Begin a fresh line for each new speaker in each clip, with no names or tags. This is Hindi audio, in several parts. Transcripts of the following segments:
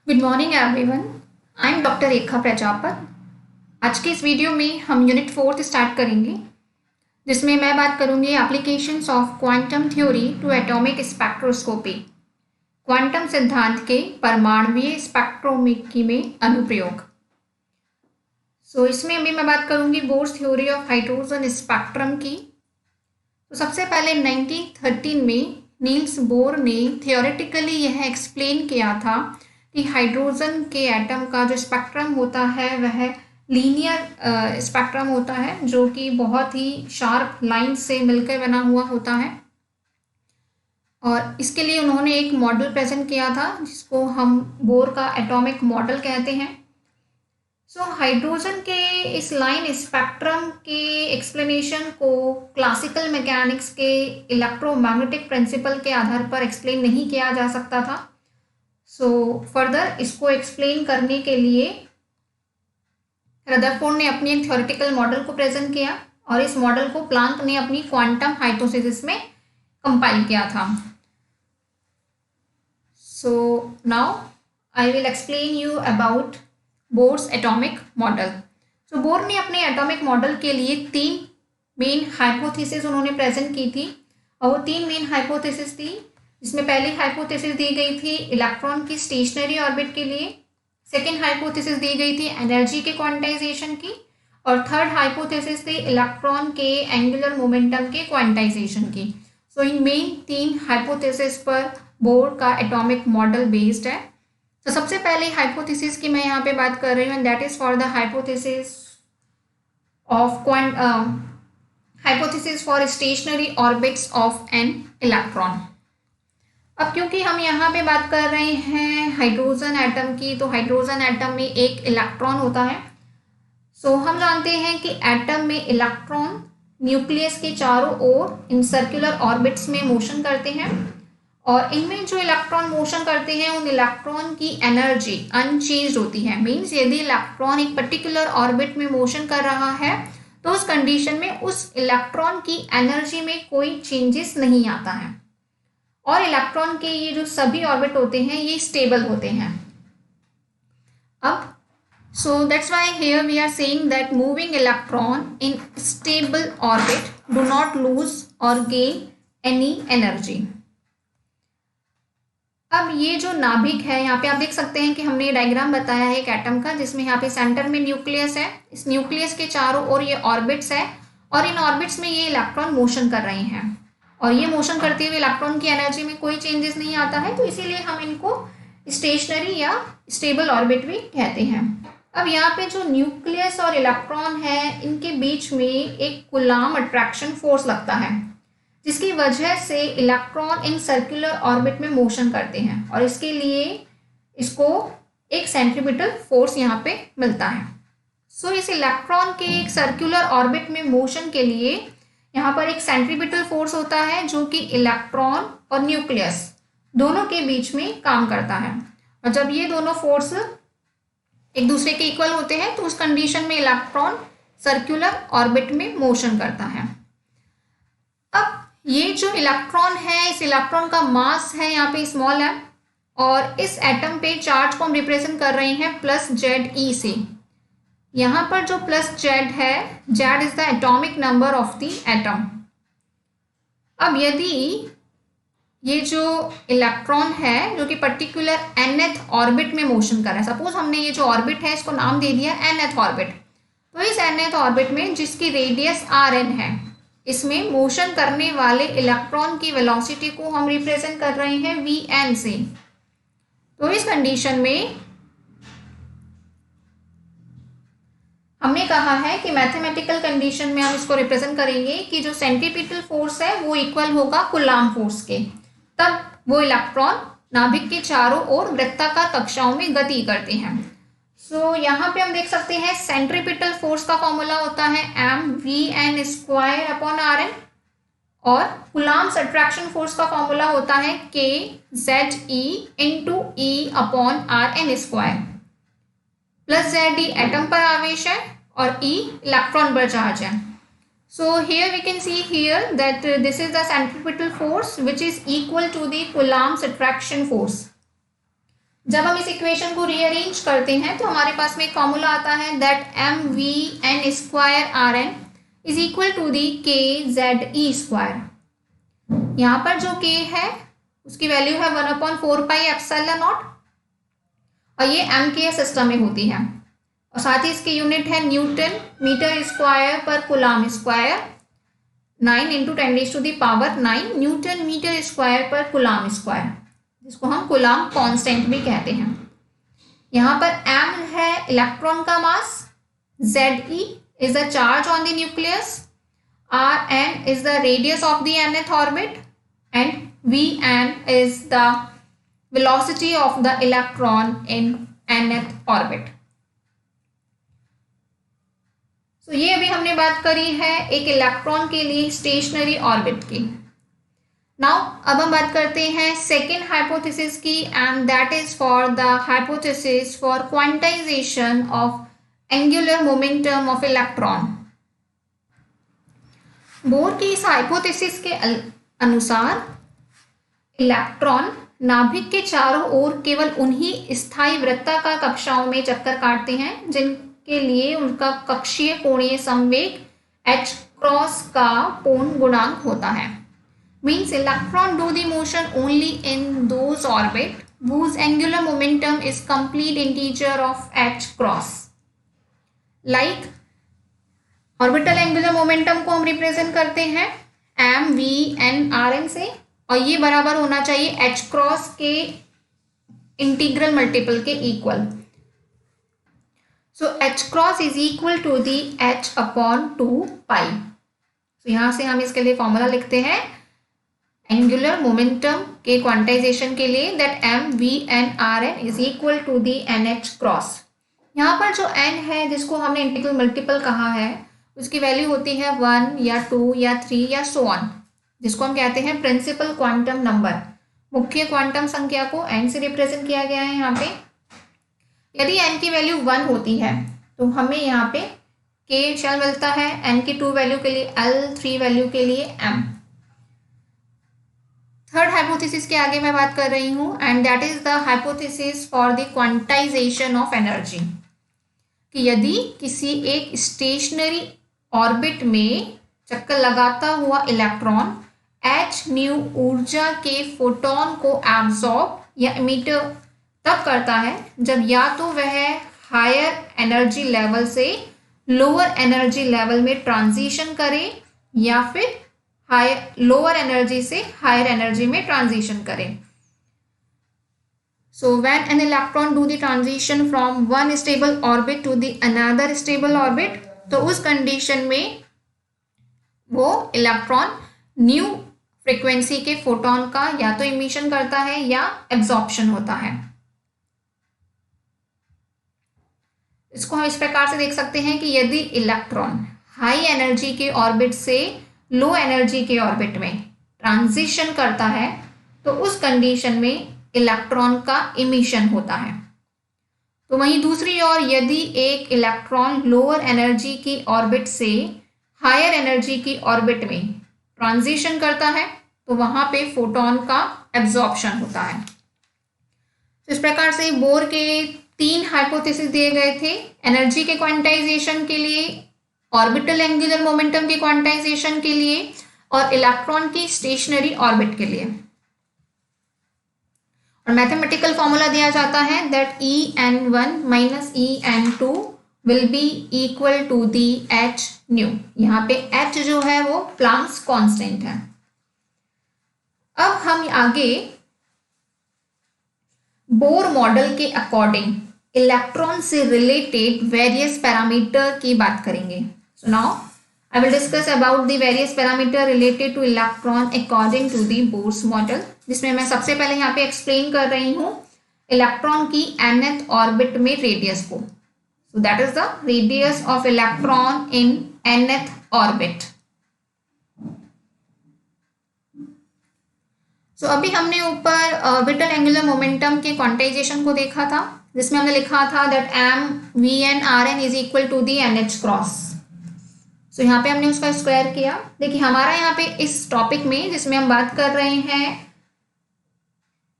Good morning everyone. I am doctor Rekha Prajapat. आज के इस वीडियो में हम यूनिट 4 स्टार्ट करेंगे, जिसमें मैं बात करूंगी applications of quantum theory to atomic spectroscopy. Quantum सिद्धांत के परमाणुवीय स्पेक्ट्रोमेट्री में अनुप्रयोग। इसमें अभी मैं बात करूंगी bourse theory of hydrogen spectrum की। तो सबसे पहले 1913 में नील्स बोर ने थियोरेटिकली यह एक्सप्लेन किया था कि हाइड्रोजन के एटम का जो स्पेक्ट्रम होता है वह लीनियर स्पेक्ट्रम होता है, जो कि बहुत ही शार्प लाइन से मिलकर बना हुआ होता है। और इसके लिए उन्होंने एक मॉडल प्रेजेंट किया था जिसको हम बोर का एटॉमिक मॉडल कहते हैं। हाइड्रोजन के इस लाइन स्पेक्ट्रम के एक्सप्लेनेशन को क्लासिकल मैकेनिक्स के इलेक्ट्रोमैग्नेटिक प्रिंसिपल के आधार पर एक्सप्लेन नहीं किया जा सकता था। फर्दर इसको एक्सप्लेन करने के लिए रदरफोर्ड ने अपनी एक थ्योरेटिकल मॉडल को प्रेजेंट किया और इस मॉडल को प्लांक ने अपनी क्वांटम हाइपोथेसिस में कंपाइल किया था। Now I will explain you about Bohr's atomic model. Bore ने अपने एटॉमिक मॉडल के लिए 3 मेन हाइपोथेसिस उन्होंने प्रेजेंट की थी, और वो 3 मेन हाइपोथेसिस थी। इसमें पहली हाइपोथेसिस दी गई थी इलेक्ट्रॉन की स्टेशनरी ऑर्बिट के लिए, सेकेंड हाइपोथेसिस दी गई थी एनर्जी के क्वांटाइजेशन की, और थर्ड हाइपोथेसिस थी इलेक्ट्रॉन के एंगुलर मोमेंटम के क्वांटाइजेशन की। इन मेन 3 हाइपोथेसिस पर बोर का एटॉमिक मॉडल बेस्ड है। सबसे पहले हाइपोथेसिस की मैं यहाँ पे बात कर रही हूँ, that is for the hypothesis for stationary orbits of an electron. अब क्योंकि हम यहाँ पे बात कर रहे हैं हाइड्रोजन एटम की, तो हाइड्रोजन एटम में एक इलेक्ट्रॉन होता है। हम जानते हैं कि एटम में इलेक्ट्रॉन न्यूक्लियस के चारों ओर इन सर्कुलर ऑर्बिट्स में मोशन करते हैं, और इनमें जो इलेक्ट्रॉन मोशन करते हैं उन इलेक्ट्रॉन की एनर्जी अनचेंज्ड होती है। मीन्स यदि इलेक्ट्रॉन एक पर्टिकुलर ऑर्बिट में मोशन कर रहा है तो उस कंडीशन में उस इलेक्ट्रॉन की एनर्जी में कोई चेंजेस नहीं आता है, और इलेक्ट्रॉन के ये जो सभी ऑर्बिट होते हैं ये स्टेबल होते हैं। अब that's why here we are saying that moving electron in stable orbit do not lose or gain any energy। अब ये जो नाभिक है, यहाँ पे आप देख सकते हैं कि हमने डायग्राम बताया है एक एटम का, जिसमें यहाँ पे सेंटर में न्यूक्लियस है। इस न्यूक्लियस के चारों ओर ये ऑर्बिट्स है, और इन ऑर्बिट्स में ये इलेक्ट्रॉन मोशन कर रहे हैं, और ये मोशन करते हुए इलेक्ट्रॉन की एनर्जी में कोई चेंजेस नहीं आता है, तो इसीलिए हम इनको स्टेशनरी या स्टेबल ऑर्बिट भी कहते हैं। अब यहाँ पे जो न्यूक्लियस और इलेक्ट्रॉन है, इनके बीच में एक कूलाम अट्रैक्शन फोर्स लगता है, जिसकी वजह से इलेक्ट्रॉन इन सर्कुलर ऑर्बिट में मोशन करते हैं, और इसके लिए इसको एक सेंट्रीपिटल फोर्स यहाँ पे मिलता है। इस इलेक्ट्रॉन के एक सर्कुलर ऑर्बिट में मोशन के लिए यहाँ पर एक सेंट्रीपिटल फोर्स होता है, जो कि इलेक्ट्रॉन और न्यूक्लियस दोनों के बीच में काम करता है। और जब ये दोनों फोर्स एक दूसरे के इक्वल होते हैं तो उस कंडीशन में इलेक्ट्रॉन सर्कुलर ऑर्बिट में मोशन करता है। अब ये जो इलेक्ट्रॉन है, इस इलेक्ट्रॉन का मास है यहाँ पे स्मॉल m, और इस एटम पे चार्ज को हम रिप्रेजेंट कर रहे हैं +Ze से। यहाँ पर जो +Z है, Z is the atomic number of the atom. अब यदि ये जो इलेक्ट्रॉन है जो कि पर्टिकुलर nth ऑर्बिट में मोशन कर रहा है, सपोज हमने ये जो ऑर्बिट है इसको नाम दे दिया nth ऑर्बिट, तो इस nth ऑर्बिट में जिसकी रेडियस Rn है, इसमें मोशन करने वाले इलेक्ट्रॉन की वेलोसिटी को हम रिप्रेजेंट कर रहे हैं Vn से। तो इस कंडीशन में हमने कहा है कि मैथमेटिकल कंडीशन में हम इसको रिप्रेजेंट करेंगे कि जो सेंट्रीपिटल फोर्स है वो इक्वल होगा कूलाम फोर्स के, तब वो इलेक्ट्रॉन नाभिक के चारों ओर वृत्ताकार कक्षाओं में गति करते हैं। यहाँ पे हम देख सकते हैं सेंट्रीपिटल फोर्स का फॉर्मूला होता है mvn² और कूलाम्स अट्रैक्शन फोर्स का फॉर्मूला होता है kZe/E/Rn²। +Ze एटम पर आवेश है और E इलेक्ट्रॉन पर चार्ज है। Here we can see here that this is the centripetal force which is equal to the Coulomb's attraction force. जब हम इस इक्वेशन को रीअरेंज करते हैं तो हमारे पास में एक फॉर्मूला आता है that mv_n² Rn is equal to the kZe²। यहाँ पर जो k है उसकी वैल्यू है 1/4πε0 और ये MK सिस्टम में होती है और साथ ही इसकी यूनिट है न्यूटन मीटर स्क्वायर पर coulomb square. 9 × 10⁻⁹ newton metre square पर कूलम स्क्वायर, जिसको हम कूलम कांस्टेंट भी कहते हैं। यहाँ पर m है इलेक्ट्रॉन का मास, Ze is the charge on the nucleus, Rn is the radius of the nth orbit and Vn is the velocity of the electron in nth orbit। तो ये अभी हमने बात करी है एक इलेक्ट्रॉन के लिए स्टेशनरी ऑर्बिट की। नाउ अब हम बात करते हैं सेकेंड हाइपोथेसिस की and that is for the hypothesis for quantization of angular momentum of electron. Bore की इस हाइपोथेसिस के अनुसार इलेक्ट्रॉन नाभिक के चारों ओर केवल उन्हीं स्थायी वृत्ताकार कक्षाओं में चक्कर काटते हैं जिनके लिए उनका कक्षीय कोणीय संवेग h क्रॉस का पूर्ण गुणांक होता है। Means electron do the motion only in those orbit whose angular momentum is complete integer of h cross. Like orbital angular momentum को हम रिप्रेजेंट करते हैं mv_n/Rn से और ये बराबर होना चाहिए h क्रॉस के इंटीग्रल मल्टीपल के equal. So h cross is equal to the h/2π। तो यहाँ से हम इसके लिए फॉर्मूला लिखते हैं एंगुलर मोमेंटम के क्वांटाइजेशन के लिए that mv_n/Rn is equal to the nh cross. यहाँ पर जो n है जिसको हमने इंटीग्रल मल्टीपल कहा है उसकी वैल्यू होती है 1 या 2 या 3 या सो ऑन, जिसको हम कहते हैं प्रिंसिपल क्वांटम नंबर। मुख्य क्वांटम संख्या को n से रिप्रेजेंट किया गया है यहाँ पे। यदि n की वैल्यू 1 होती है तो हमें यहाँ पे k शेल मिलता है, n की 2 वैल्यू के लिए l, 3 वैल्यू के लिए m। थर्ड हाइपोथेसिस के आगे मैं बात कर रही हूँ and that is the hypothesis for the quantization of energy कि यदि किसी एक स्टेशनरी ऑर्बिट में चक्कर लगाता हुआ इलेक्ट्रॉन hν ऊर्जा के फोटोन को एब्जॉर्ब या इमिट तब करता है जब या तो वह हायर एनर्जी लेवल से लोअर एनर्जी लेवल में ट्रांजिशन करे या फिर लोअर एनर्जी से हायर एनर्जी में ट्रांजिशन करे। So when an electron do the transition from one stable orbit to the another stable orbit, तो उस कंडीशन में वो इलेक्ट्रॉन न्यू फ्रीक्वेंसी के फोटोन का या तो इमिशन करता है या एब्जॉर्प्शन होता है। इसको हम इस प्रकार से देख सकते हैं कि यदि इलेक्ट्रॉन हाई एनर्जी के ऑर्बिट से लो एनर्जी के ऑर्बिट में ट्रांजिशन करता है तो उस कंडीशन में इलेक्ट्रॉन का इमिशन होता है। तो वहीं दूसरी ओर यदि एक इलेक्ट्रॉन लोअर एनर्जी की ऑर्बिट से हायर एनर्जी की ऑर्बिट में ट्रांजिशन करता है तो वहां पे फोटोन का एब्जॉर्प्शन होता है। तो इस प्रकार से बोर के 3 हाइपोथेसिस दिए गए थे एनर्जी के क्वांटाइजेशन के लिए, ऑर्बिटल एंगुलर मोमेंटम के क्वांटाइजेशन के लिए और इलेक्ट्रॉन की स्टेशनरी ऑर्बिट के लिए। और मैथमेटिकल फॉर्मूला दिया जाता है that En1 - En2 will be equal to the hν। यहाँ पे h जो है वो प्लैंक्स कांस्टेंट है। अब हम आगे बोर मॉडल के अकॉर्डिंग इलेक्ट्रॉन से रिलेटेड वेरियस पैरामीटर की बात करेंगे। So now I will discuss about the various parameter related to electron according to the Bohr's model, जिसमें मैं सबसे पहले यहाँ पे एक्सप्लेन कर रही हूँ इलेक्ट्रॉन की nth ऑर्बिट में रेडियस को। So that is the radius of electron in nth orbit. So अभी हमने ऊपर ऑर्बिटल एंगुलर मोमेंटम के क्वांटाइजेशन को देखा था जिसमें हमने लिखा था that mv_n/Rn is equal to the nh cross. So यहाँ पे हमने उसका स्क्वायर किया। देखिए हमारा यहाँ पे इस टॉपिक में जिसमें हम बात कर रहे हैं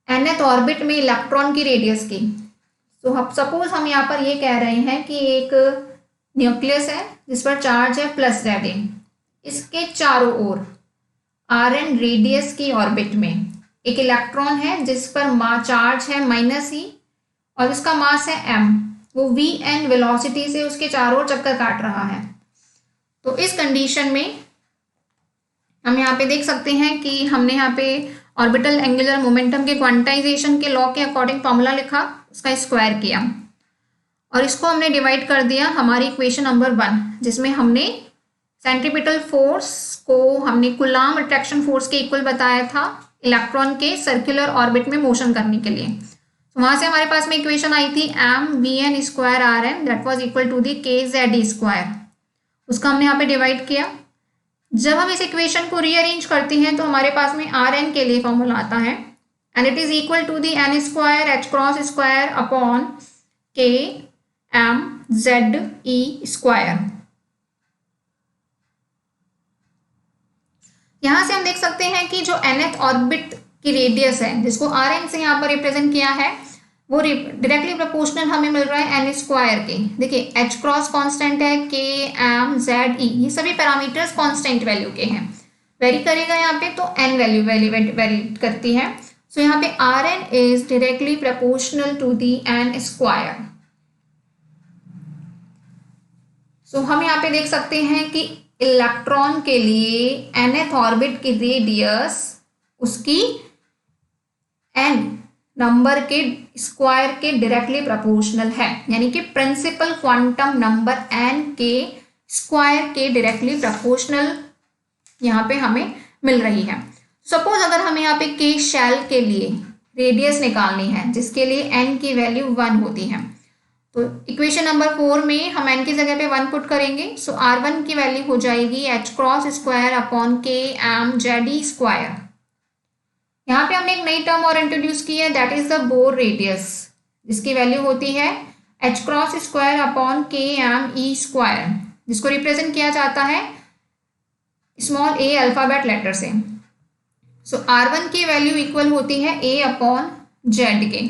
nth ऑर्बिट में इलेक्ट्रॉन की रेडियस की। तो हम सपोज हम यहाँ पर ये कह रहे हैं कि एक न्यूक्लियस है जिस पर चार्ज है +Za, इसके चारों ओर Rn रेडियस की ऑर्बिट में एक इलेक्ट्रॉन है जिस पर चार्ज है -e और उसका मास है m, वो vn वेलोसिटी से उसके चारों ओर चक्कर काट रहा है। तो इस कंडीशन में हम यहाँ पे देख सकते हैं कि हमने यहाँ पे ऑर्बिटल एंगुलर मोमेंटम के क्वांटाइजेशन के लॉ के अकॉर्डिंग फॉर्मूला लिखा, उसका स्क्वायर किया और इसको हमने डिवाइड कर दिया हमारी इक्वेशन नंबर 1, जिसमें हमने सेंट्रीपिटल फोर्स को हमने कूलॉम अट्रैक्शन फोर्स के इक्वल बताया था इलेक्ट्रॉन के सर्कुलर ऑर्बिट में मोशन करने के लिए। तो वहां से हमारे पास में इक्वेशन आई थी mvn² Rn that was equal to the kZe², उसका हमने यहाँ पे डिवाइड किया। जब हम इस इक्वेशन को रीअरेंज करते हैं तो हमारे पास में Rn के लिए फॉर्मूला आता है and it is equal to the n² upon k mZe²। यहां से हम देख सकते हैं कि जो nth ऑर्बिट की रेडियस है जिसको Rn से यहाँ पर रिप्रेजेंट किया है वो डायरेक्टली प्रोपोर्शनल हमें मिल रहा है n² के। देखिए h क्रॉस कांस्टेंट है, k m z e ये सभी पैरामीटर्स कांस्टेंट वैल्यू के हैं, वेरी करेगा यहाँ पे तो n वैल्यू वेरी करती है। सो यहाँ पे Rn is directly proportional to the n²। So हम यहाँ पे देख सकते हैं कि इलेक्ट्रॉन के लिए nth ऑर्बिट की रेडियस उसकी n नंबर के स्क्वायर के डायरेक्टली प्रोपोर्शनल है, यानी कि प्रिंसिपल क्वांटम नंबर n के स्क्वायर के डायरेक्टली प्रोपोर्शनल यहाँ पे हमें मिल रही है। सपोज अगर हमें यहाँ पे k शेल के लिए रेडियस निकालनी है जिसके लिए n की वैल्यू 1 होती है, तो इक्वेशन नंबर 4 में हम n की जगह पे 1 पुट करेंगे। सो R1 की वैल्यू हो जाएगी h² अपॉन k mZe²। यहाँ पे हमने एक नई टर्म और इंट्रोड्यूस की है that is the bore radius, जिसकी वैल्यू होती है h² अपॉन k me², जिसको रिप्रेजेंट किया जाता है स्मॉल a अल्फाबेट लेटर से। सो R1 की वैल्यू इक्वल होती है a अपॉन z के।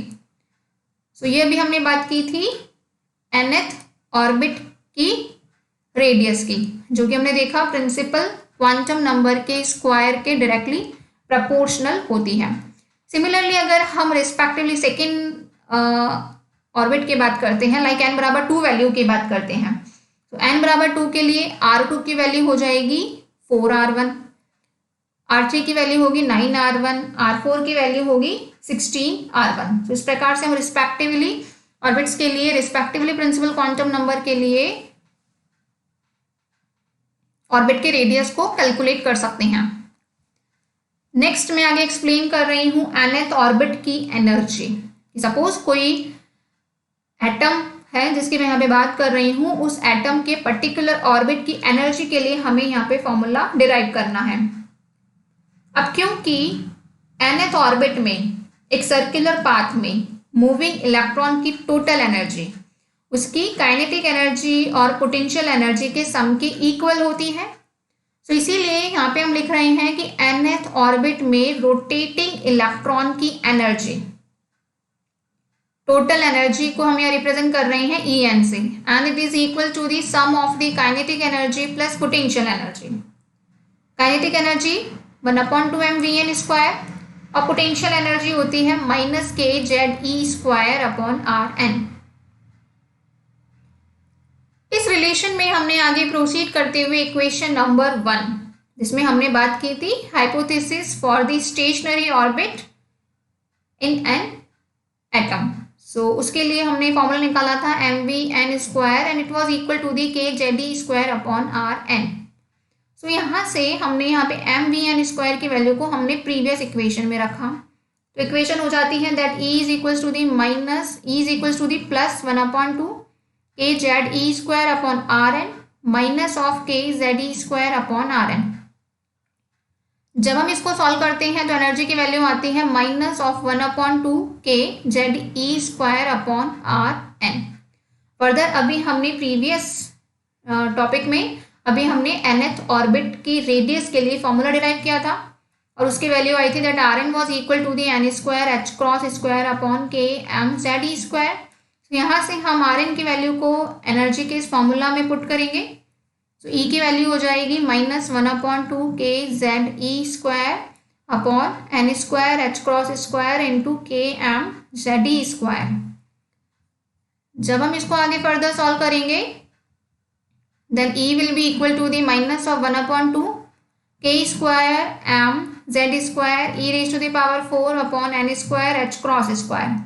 सो ये भी हमने बात की थी nth ऑर्बिट की रेडियस की, जो कि हमने देखा प्रिंसिपल क्वांटम नंबर के स्क्वायर के डायरेक्टली प्रोपोर्शनल होती है। सिमिलरली अगर हम रिस्पेक्टिवली सेकेंड ऑर्बिट की बात करते हैं, लाइक n बराबर 2 वैल्यू की बात करते हैं, तो n बराबर 2 के लिए R2 की वैल्यू हो जाएगी 4R1, R3 की वैल्यू होगी 9R1, R4 की वैल्यू होगी 16R1। तो इस प्रकार से हम रिस्पेक्टिवली ऑर्बिट्स के लिए रिस्पेक्टिवली प्रिंसिपल क्वांटम नंबर के लिए ऑर्बिट के रेडियस को कैलकुलेट कर सकते हैं। नेक्स्ट मैं आगे एक्सप्लेन कर रही हूँ nth ऑर्बिट की एनर्जी। सपोज कोई एटम है जिसकी मैं यहाँ पे बात कर रही हूँ, उस एटम के पर्टिकुलर ऑर्बिट की एनर्जी के लिए हमें यहाँ पे फॉर्मूला डिराइव करना है। अब क्योंकि nth ऑर्बिट में एक सर्कुलर पाथ में मूविंग इलेक्ट्रॉन की टोटल एनर्जी उसकी काइनेटिक एनर्जी और पोटेंशियल एनर्जी के सम की इक्वल होती है, तो इसीलिए यहाँ पे हम लिख रहे हैं कि nth ऑर्बिट में रोटेटिंग इलेक्ट्रॉन की एनर्जी, टोटल एनर्जी को हम यहाँ रिप्रेजेंट कर रहे हैं En से, and it is equal to the sum of the kinetic energy plus potential energy. Kinetic energy 1/2 mvn² और पोटेंशियल एनर्जी होती है -kZe² अपॉन Rn। इस रिलेशन में हमने आगे प्रोसीड करते हुए इक्वेशन नंबर 1, जिसमें हमने बात की थी hypothesis for the stationary orbit in an atom. So उसके लिए हमने फॉर्मूला निकाला था mvn² and it was equal to the kZe² upon Rn। So यहाँ से हमने यहाँ पे mvn² की वैल्यू को हमने प्रीवियस इक्वेशन में रखा, तो इक्वेशन हो जाती है that E is equal to the +1/2 kZe² upon Rn minus of kZe² upon Rn। जब हम इसको सॉल्व करते हैं तो एनर्जी की वैल्यू आती है -1/2 kZe² अपॉन Rn। फर्दर अभी हमने प्रीवियस टॉपिक में अभी हमने nth ऑर्बिट की रेडियस के लिए फॉर्मूला डिराइव किया था, और उसकी वैल्यू आई थी that R N was equal to the N square H cross square upon K M Z E square. यहाँ से हम आर एन की वैल्यू को एनर्जी के इस फॉर्मूला में पुट करेंगे। तो ई की वैल्यू हो जाएगी -1/2 K Z E square upon N square H cross square into K M Z E square. जब हम इसको आगे फर्दर सॉल्व करेंगे then E will be equal to the -1/2 K square M Z square E raise to the power 4 upon N square H cross square.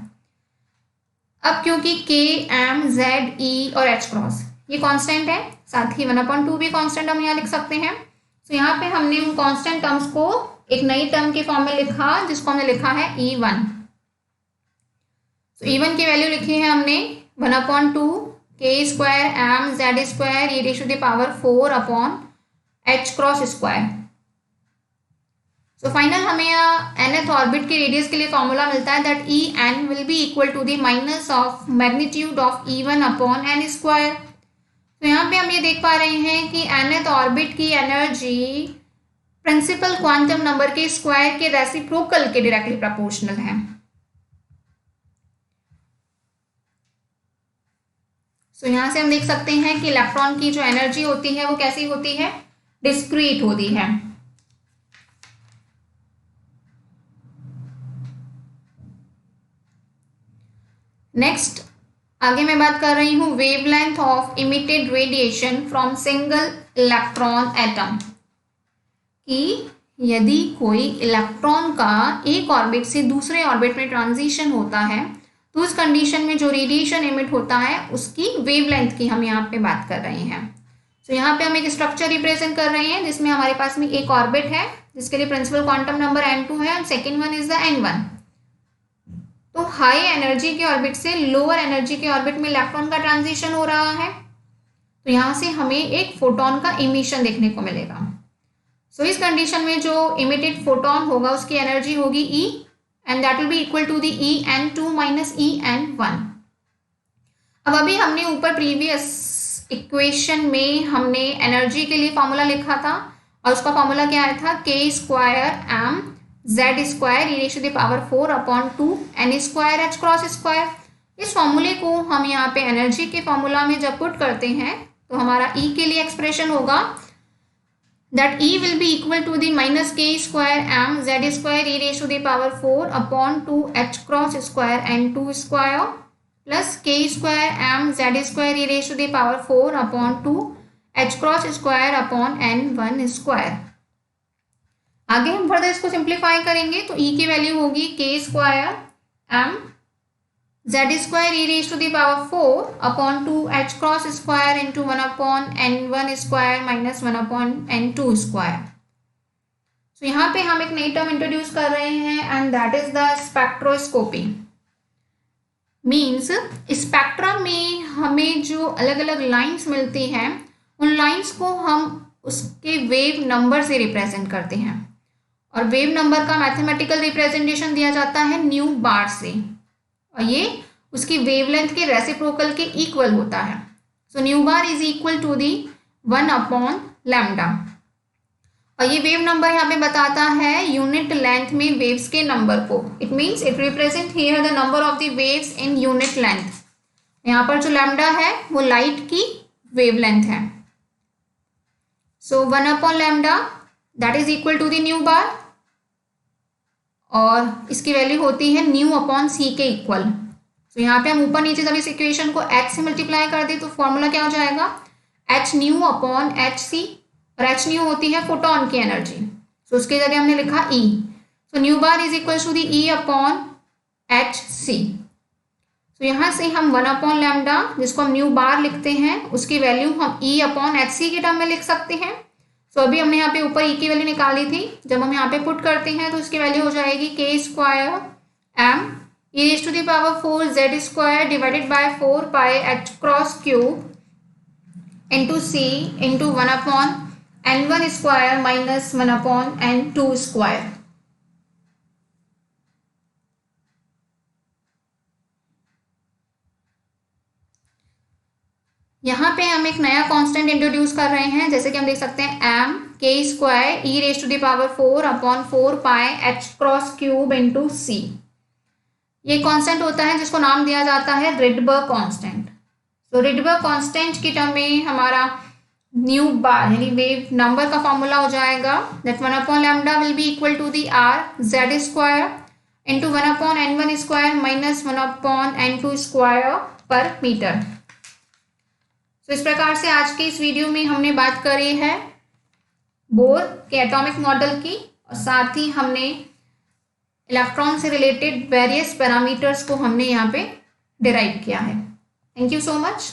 अब क्योंकि के एम जेड ई और एच क्रॉस ये कांस्टेंट है, साथ ही 1/2 भी कांस्टेंट हम यहाँ लिख सकते हैं। तो यहाँ पे हमने उन कांस्टेंट टर्म्स को एक नई टर्म के फॉर्म में लिखा जिसको हमने लिखा है E1। तो E1 की वैल्यू लिखी है हमने 1/2 K square M Z square E raise to the power 4 upon H cross square. So final हमें nth ऑर्बिट के रेडियस के लिए फॉर्मूला मिलता है that E N will be equal to the minus of magnitude of E1 upon N square. तो यहाँ पे हम ये देख पा रहे हैं कि nth ऑर्बिट की एनर्जी प्रिंसिपल क्वांटम नंबर के स्क्वायर के रेसिप्रोकल के डायरेक्टली प्रोपोर्शनल है। सो यहाँ से हम देख सकते हैं कि इलेक्ट्रॉन की जो एनर्जी होती है वो कैसी होती है, डिस्क्रीट होती है। नेक्स्ट आगे मैं बात कर रही हूँ wavelength of emitted radiation from single electron atom, कि यदि कोई इलेक्ट्रॉन का एक ऑर्बिट से दूसरे ऑर्बिट में ट्रांजिशन होता है तो उस कंडीशन में जो रेडिएशन इमिट होता है उसकी वेवलेंथ की हम यहाँ पे बात कर रहे हैं। तो यहाँ पे हम एक स्ट्रक्चर रिप्रेजेंट कर रहे हैं जिसमें हमारे पास में एक ऑर्बिट है जिसके लिए प्रिंसिपल क्वांटम नंबर n2 है and second one is the n1। तो हाई एनर्जी के ऑर्बिट से लोअर एनर्जी के ऑर्बिट में इलेक्ट्रॉन का ट्रांजिशन हो रहा है, तो यहाँ से हमें एक फोटोन का इमिशन देखने को मिलेगा। सो इस कंडीशन में जो इमिटेड फोटोन होगा उसकी एनर्जी होगी E and that will be equal to the En2 minus En1। अब अभी हमने ऊपर प्रीवियस इक्वेशन में हमने एनर्जी के लिए फॉर्मूला लिखा था और उसका फॉर्मूला क्या आया था, K square M Z square E raise to the power 4 upon 2 N square H cross square. इस फॉर्मूले को हम यहाँ पे एनर्जी के फॉर्मूला में जब पुट करते हैं तो हमारा E के लिए एक्सप्रेशन होगा that E will be equal to the minus K square M Z square E raise to the power 4 upon 2 H cross square N 2 square plus K square M Z square E raise to the power 4 upon 2 H cross square upon n1 square. आगे हम फर्दर इसको सिंप्लीफाई करेंगे तो E की वैल्यू होगी K square M Z square E raise to the power 4 upon 2 H cross square into 1 upon n1 square minus 1 upon n2 square. तो यहाँ पे हम एक नई टर्म इंट्रोड्यूस कर रहे हैं and that is the spectroscopy. Means spectrum में हमें जो अलग अलग लाइंस मिलती हैं उन लाइंस को हम उसके वेव नंबर से रिप्रेजेंट करते हैं और वेव नंबर का मैथमेटिकल रिप्रेजेंटेशन दिया जाता है न्यू बार से और ये उसकी वेवलेंथ के रेसिप्रोकल के इक्वल होता है। So nu bar is equal to the 1 upon lambda और ये वेव नंबर यहाँ पे बताता है यूनिट लेंथ में वेव्स के नंबर को। It means it represent here the number of the waves in unit length. यहाँ पर जो लैम्डा है वो लाइट की वेवलेंथ है। So 1 upon lambda that is equal to the nu bar और इसकी वैल्यू होती है न्यू अपॉन सी के इक्वल। तो यहाँ पे हम ऊपर नीचे जब इस इक्वेशन को h से मल्टीप्लाई कर दे तो फॉर्मूला क्या हो जाएगा, h nu upon H C और h न्यू होती है फोटोन की एनर्जी। तो उसके जगह हमने लिखा E। So nu bar is equal to the E upon H C. तो यहाँ से हम 1 अपॉन लैम्डा जिसको हम न्यू बार लिखते हैं उसकी वैल्यू हम E अपॉन एच सी के टर्म में लिख सकते हैं। सो अभी हमने यहाँ पे ऊपर E की वैल्यू निकाली थी, जब हम यहाँ पे पुट करते हैं तो उसकी वैल्यू हो जाएगी K square M E raise to the power 4 Z square divided by 4 pi H cross cube into C into 1 upon n1 square minus 1 upon n2 square. यहाँ पे हम एक नया कांस्टेंट इंट्रोड्यूस कर रहे हैं, जैसे कि हम देख सकते हैं m k square e raise to the power 4 upon 4 pi h cross cube into c। ये कांस्टेंट होता है जिसको नाम दिया जाता है रिडबर्ग कांस्टेंट। तो रिडबर्ग कांस्टेंट की टर्म में हमारा न्यू बार यानी वेव नंबर का फॉर्मूला हो जाएगा that 1 upon lambda will be equal to the R Z square into 1 upon n1 square minus 1 upon n2 square पर मीटर। तो इस प्रकार से आज के इस वीडियो में हमने बात करी है बोर के एटॉमिक मॉडल की और साथ ही हमने इलेक्ट्रॉन से रिलेटेड वेरियस पैरामीटर्स को हमने यहाँ पे डिराइव किया है। Thank you so much.